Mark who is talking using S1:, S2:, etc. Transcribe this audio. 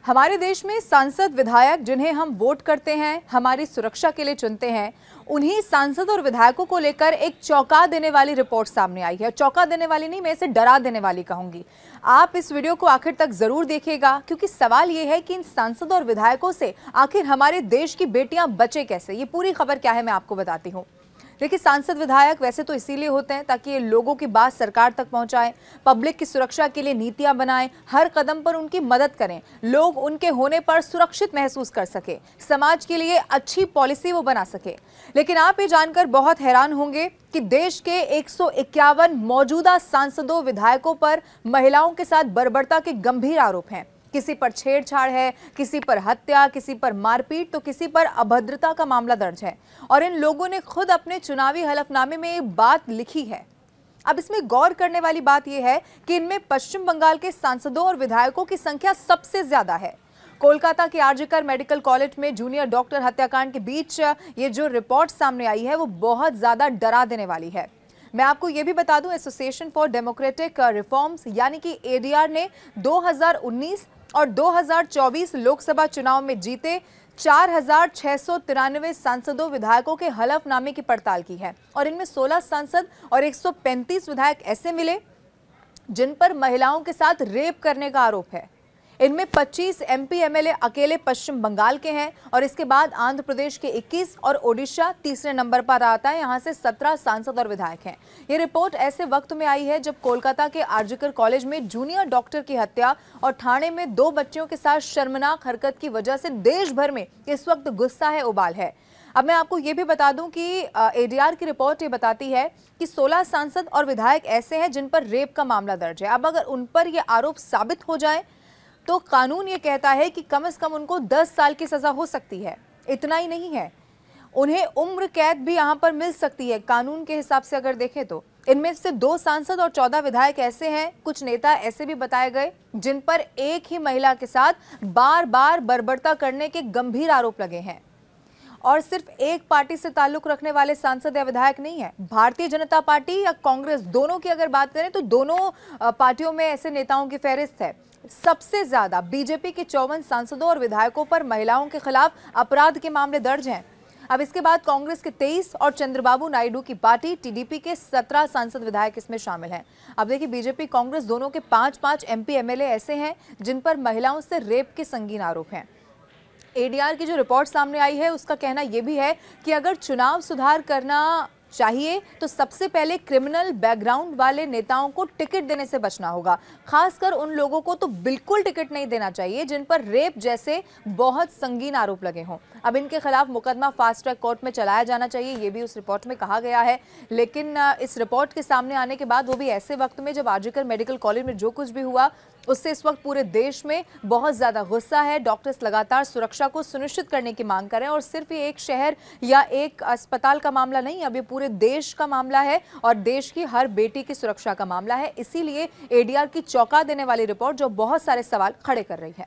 S1: हमारे देश में सांसद विधायक जिन्हें हम वोट करते हैं, हमारी सुरक्षा के लिए चुनते हैं, उन्हीं सांसद और विधायकों को लेकर एक चौंका देने वाली रिपोर्ट सामने आई है। चौंका देने वाली नहीं, मैं इसे डरा देने वाली कहूंगी। आप इस वीडियो को आखिर तक जरूर देखिएगा, क्योंकि सवाल यह है कि इन सांसदों और विधायकों से आखिर हमारे देश की बेटियां बचे कैसे। ये पूरी खबर क्या है मैं आपको बताती हूँ। देखिए, सांसद विधायक वैसे तो इसीलिए होते हैं ताकि ये लोगों की बात सरकार तक पहुंचाएं, पब्लिक की सुरक्षा के लिए नीतियां बनाएं, हर कदम पर उनकी मदद करें, लोग उनके होने पर सुरक्षित महसूस कर सके, समाज के लिए अच्छी पॉलिसी वो बना सके। लेकिन आप ये जानकर बहुत हैरान होंगे कि देश के 151 मौजूदा सांसदों विधायकों पर महिलाओं के साथ बर्बरता के गंभीर आरोप हैं। किसी पर छेड़छाड़ है, किसी पर हत्या, किसी पर मारपीट, तो किसी पर अभद्रता का मामला दर्ज है। और इन लोगों ने खुद अपने चुनावी हलफनामे में एक बात लिखी है। अब इसमें गौर करने वाली बात यह है कि इनमें पश्चिम बंगाल के सांसदों और विधायकों की संख्या सबसे ज्यादा है। कोलकाता के आरजी मेडिकल कॉलेज में जूनियर डॉक्टर हत्याकांड के बीच ये जो रिपोर्ट सामने आई है वो बहुत ज्यादा डरा देने वाली है। मैं आपको ये भी बता दूं, एसोसिएशन फॉर डेमोक्रेटिक रिफॉर्म्स यानी कि एडीआर ने 2019 और 2024 लोकसभा चुनाव में जीते 4,693 सांसदों विधायकों के हलफनामे की पड़ताल की है। और इनमें 16 सांसद और 135 विधायक ऐसे मिले जिन पर महिलाओं के साथ रेप करने का आरोप है। इनमें 25 एमपी एमएलए अकेले पश्चिम बंगाल के हैं और इसके बाद आंध्र प्रदेश के 21 और ओडिशा तीसरे नंबर पर आता है। यहां से 17 सांसद और विधायक हैं। ये रिपोर्ट ऐसे वक्त में आई है जब कोलकाता के आरजी कॉलेज में जूनियर डॉक्टर की हत्या और ठाणे में 2 बच्चियों के साथ शर्मनाक हरकत की वजह से देश भर में इस वक्त गुस्सा है, उबाल है। अब मैं आपको ये भी बता दूं कि एडीआर की रिपोर्ट ये बताती है कि 16 सांसद और विधायक ऐसे हैं जिन पर रेप का मामला दर्ज है। अब अगर उन पर यह आरोप साबित हो जाए तो कानून ये कहता है कि कम से कम उनको 10 साल की सजा हो सकती है। इतना ही नहीं है, उन्हें उम्र कैद भी यहां पर मिल सकती है कानून के हिसाब से अगर देखें तो। इनमें से 2 सांसद और 14 विधायक ऐसे हैं, कुछ नेता ऐसे भी बताए गए जिन पर एक ही महिला के साथ बार बार बर्बरता करने के गंभीर आरोप लगे हैं। और सिर्फ एक पार्टी से ताल्लुक रखने वाले सांसद या विधायक नहीं है। भारतीय जनता पार्टी या कांग्रेस, दोनों की अगर बात करें तो दोनों पार्टियों में ऐसे नेताओं की फहरिस्त है। सबसे ज्यादा बीजेपी के 54 सांसदों और विधायकों पर महिलाओं के खिलाफ अपराध के मामले दर्ज हैं। अब इसके बाद कांग्रेस के 23 और चंद्रबाबू नायडू की पार्टी टीडीपी के 17 सांसद विधायक इसमें शामिल हैं। अब देखिए, बीजेपी कांग्रेस दोनों के 5-5 एमपी एमएलए ऐसे हैं जिन पर महिलाओं से रेप के संगीन आरोप हैं। एडीआर की जो रिपोर्ट सामने आई है उसका कहना यह भी है कि अगर चुनाव सुधार करना चाहिए तो सबसे पहले क्रिमिनल बैकग्राउंड वाले नेताओं को टिकट देने से बचना होगा। खासकर उन लोगों को तो बिल्कुल टिकट नहीं देना चाहिए जिन पर रेप जैसे बहुत संगीन आरोप लगे हों। अब इनके खिलाफ मुकदमा फास्ट ट्रैक कोर्ट में चलाया जाना चाहिए, ये भी उस रिपोर्ट में कहा गया है। लेकिन इस रिपोर्ट के सामने आने के बाद, वो भी ऐसे वक्त में जब आरजी मेडिकल कॉलेज में जो कुछ भी हुआ उससे इस वक्त पूरे देश में बहुत ज्यादा गुस्सा है। डॉक्टर्स लगातार सुरक्षा को सुनिश्चित करने की मांग कर रहे हैं। और सिर्फ ये एक शहर या एक अस्पताल का मामला नहीं, अब ये पूरे देश का मामला है और देश की हर बेटी की सुरक्षा का मामला है। इसीलिए एडीआर की चौंका देने वाली रिपोर्ट जो बहुत सारे सवाल खड़े कर रही है।